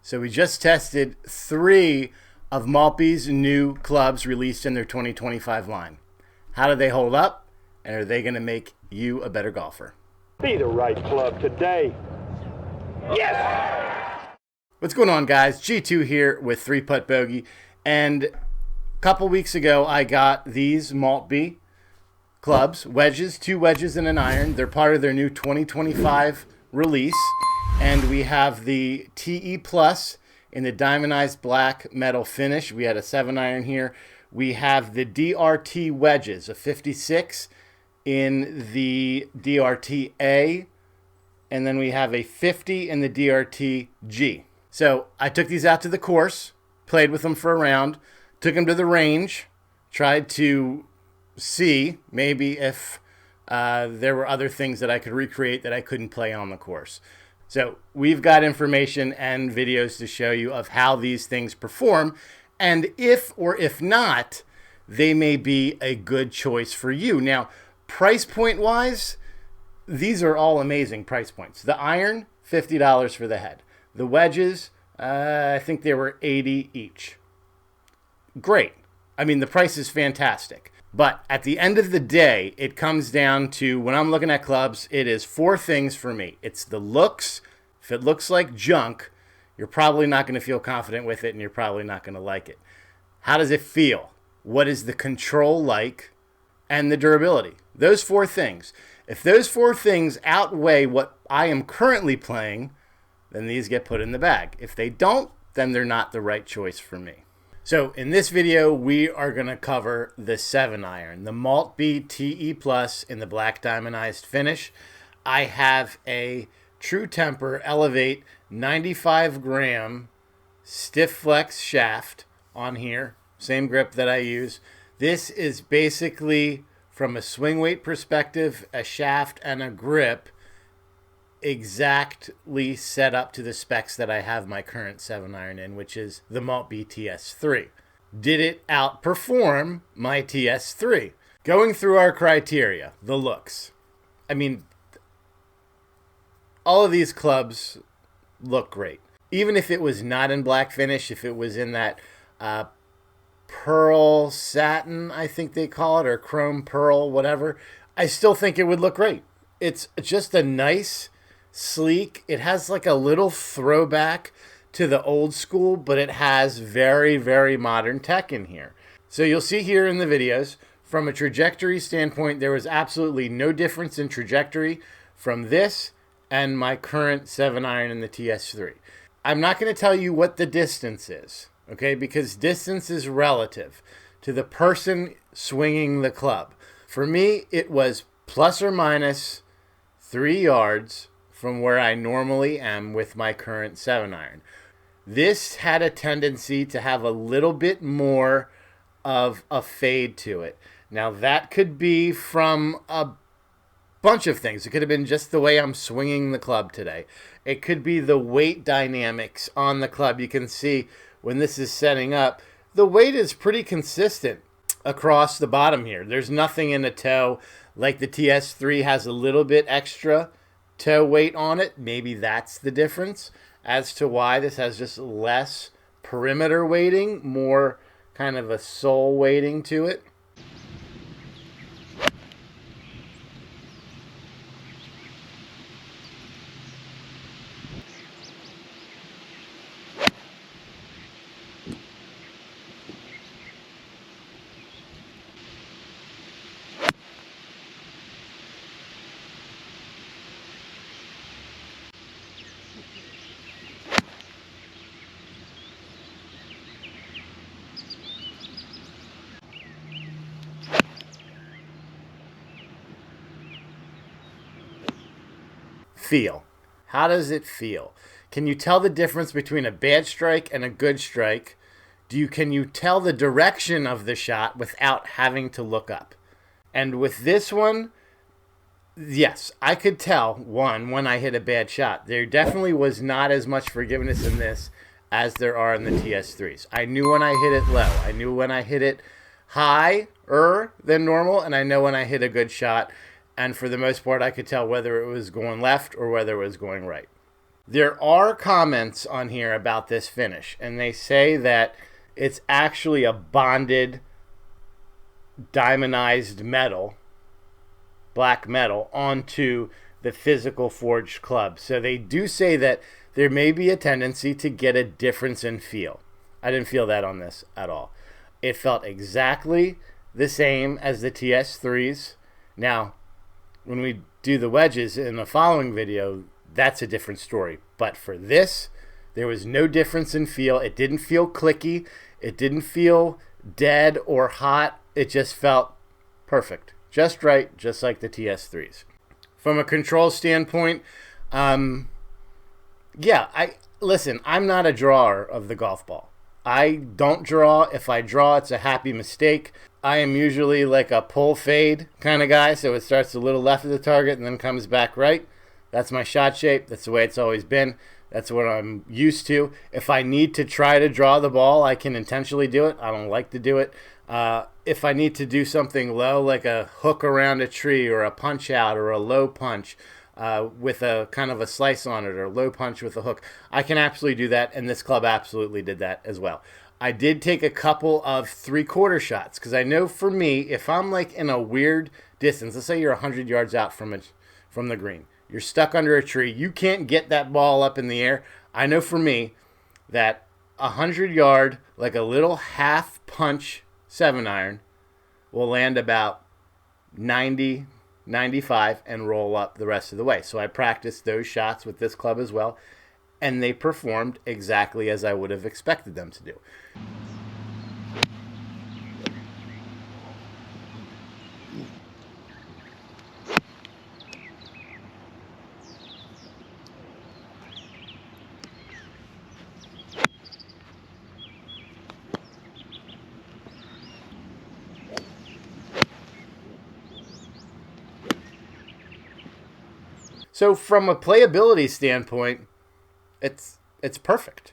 So we just tested 3 of Maltby's new clubs released in their 2025 line. How do they hold up? And are they going to make you a better golfer? Be the right club today. Yes! What's going on, guys? G2 here with 3 Putt Bogey. And a couple weeks ago, I got these Maltby clubs, wedges, 2 wedges and an iron. They're part of their new 2025 release. And we have the TE Plus in the diamondized black metal finish. We had a 7-iron here. We have the DRT wedges, a 56 in the DRT A. And then we have a 50 in the DRT G. So I took these out to the course, played with them for a round, took them to the range, tried to see maybe if there were other things that I could recreate that I couldn't play on the course. So we've got information and videos to show you of how these things perform, and if or if not, they may be a good choice for you. Now, price point wise, these are all amazing price points. The iron, $50 for the head. The wedges, I think they were $80 each. Great. I mean, the price is fantastic. But at the end of the day, it comes down to, when I'm looking at clubs, it is 4 things for me. It's the looks. If it looks like junk, you're probably not going to feel confident with it, and you're probably not going to like it. How does it feel? What is the control like? And the durability. Those 4 things. If those 4 things outweigh what I am currently playing, then these get put in the bag. If they don't, then they're not the right choice for me. So in this video, we are going to cover the 7-iron, the Maltby TE Plus in the black diamondized finish. I have a True Temper Elevate 95 gram stiff flex shaft on here. Same grip that I use. This is basically, from a swing weight perspective, a shaft and a grip exactly set up to the specs that I have my current 7-iron in, which is the Maltby TS3. Did it outperform my TS3? Going through our criteria, the looks. I mean, all of these clubs look great. Even if it was not in black finish, if it was in that pearl satin, I think they call it, or chrome pearl, whatever, I still think it would look great. It's just a nice, sleek, it has like a little throwback to the old school, but it has very, very modern tech in here. So you'll see here in the videos, from a trajectory standpoint, there was absolutely no difference in trajectory from this and my current 7-iron in the TS3. I'm not going to tell you what the distance is, okay, because distance is relative to the person swinging the club. For me, it was plus or minus 3 yards from where I normally am with my current 7-iron. This had a tendency to have a little bit more of a fade to it. Now, that could be from a bunch of things. It could have been just the way I'm swinging the club today. It could be the weight dynamics on the club. You can see when this is setting up, the weight is pretty consistent across the bottom here. There's nothing in the toe. Like the TS3 has a little bit extra toe weight on it. Maybe that's the difference as to why this has just less perimeter weighting, more kind of a sole weighting to it. Feel. How does it feel? Can you tell the difference between a bad strike and a good strike? Can you tell the direction of the shot without having to look up? And with this one, yes, I could tell, when I hit a bad shot. There definitely was not as much forgiveness in this as there are in the TS3s. I knew when I hit it low. I knew when I hit it higher than normal, and I know when I hit a good shot. And for the most part, I could tell whether it was going left or whether it was going right. There are comments on here about this finish, and they say that it's actually a bonded diamondized metal, black metal, onto the physical forged club. So they do say that there may be a tendency to get a difference in feel. I didn't feel that on this at all. It felt exactly the same as the TS3s. Now, when we do the wedges in the following video, that's a different story. But for this, there was no difference in feel. It didn't feel clicky. It didn't feel dead or hot. It just felt perfect. Just right, just like the TS3s. From a control standpoint, listen, I'm not a drawer of the golf ball. I don't draw. If I draw, it's a happy mistake. I am usually like a pull fade kind of guy, so it starts a little left of the target and then comes back right. That's my shot shape. That's the way it's always been. That's what I'm used to. If I need to try to draw the ball, I can intentionally do it. I don't like to do it. If I need to do something low, like a hook around a tree or a punch out or a low punch with a kind of a slice on it, or a low punch with a hook, I can absolutely do that, and this club absolutely did that as well. I did take a couple of 3/4 shots, because I know for me, if I'm like in a weird distance, let's say you're 100 yards out from the green, you're stuck under a tree, you can't get that ball up in the air. I know for me that 100-yard, like a little half punch 7-iron will land about 90, 95 and roll up the rest of the way. So I practiced those shots with this club as well, and they performed exactly as I would have expected them to do. So from a playability standpoint, it's perfect.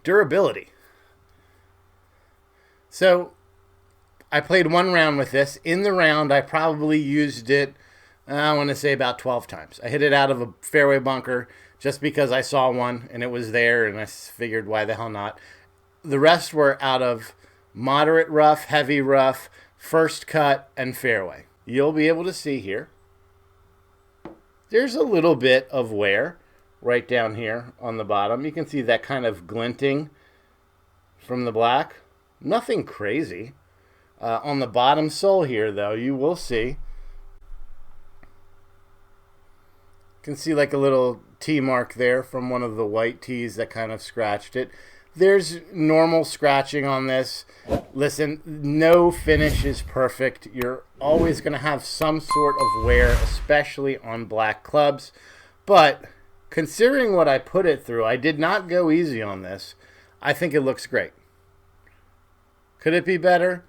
Durability. So I played one round with this. In the round, I probably used it, I want to say about 12 times. I hit it out of a fairway bunker just because I saw one and it was there, and I figured why the hell not. The rest were out of moderate rough, heavy rough, first cut, and fairway. You'll be able to see here, there's a little bit of wear right down here on the bottom. You can see that kind of glinting from the black. Nothing crazy. On the bottom sole here, though, you will see. You can see like a little T mark there from one of the white T's that kind of scratched it. There's normal scratching on this. Listen, no finish is perfect. You're always going to have some sort of wear, especially on black clubs. But considering what I put it through, I did not go easy on this. I think it looks great. Could it be better?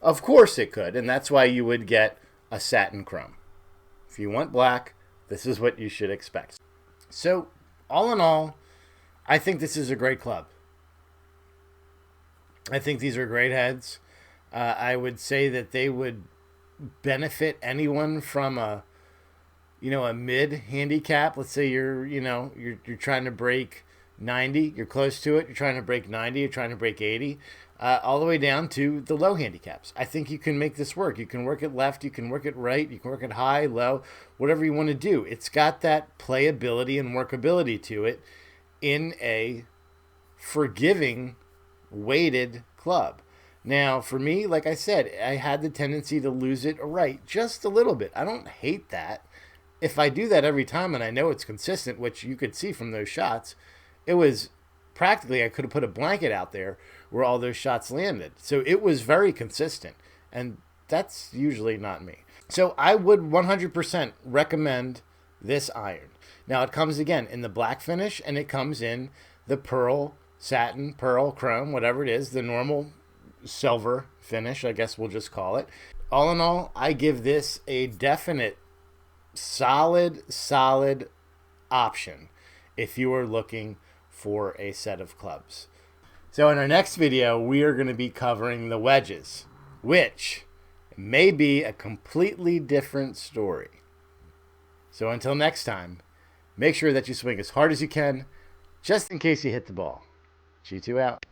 Of course it could, and that's why you would get a satin chrome. If you want black, this is what you should expect. So, all in all, I think this is a great club. I think these are great heads. I would say that they would benefit anyone from a mid handicap. Let's say you're trying to break 90, you're close to it. You're trying to break 90, you're trying to break 80, all the way down to the low handicaps. I think you can make this work. You can work it left, you can work it right, you can work it high, low, whatever you want to do. It's got that playability and workability to it in a forgiving weighted club. Now, for me, like I said, I had the tendency to lose it right just a little bit. I don't hate that. If I do that every time and I know it's consistent, which you could see from those shots, it was practically, I could have put a blanket out there where all those shots landed. So it was very consistent, and that's usually not me. So I would 100% recommend this iron. Now, it comes again in the black finish, and it comes in the pearl, satin, pearl, chrome, whatever it is, the normal silver finish, I guess we'll just call it. All in all, I give this a definite solid option if you are looking for a set of clubs. So in our next video, we are going to be covering the wedges, which may be a completely different story. So until next time, make sure that you swing as hard as you can, just in case you hit the ball. G2 out.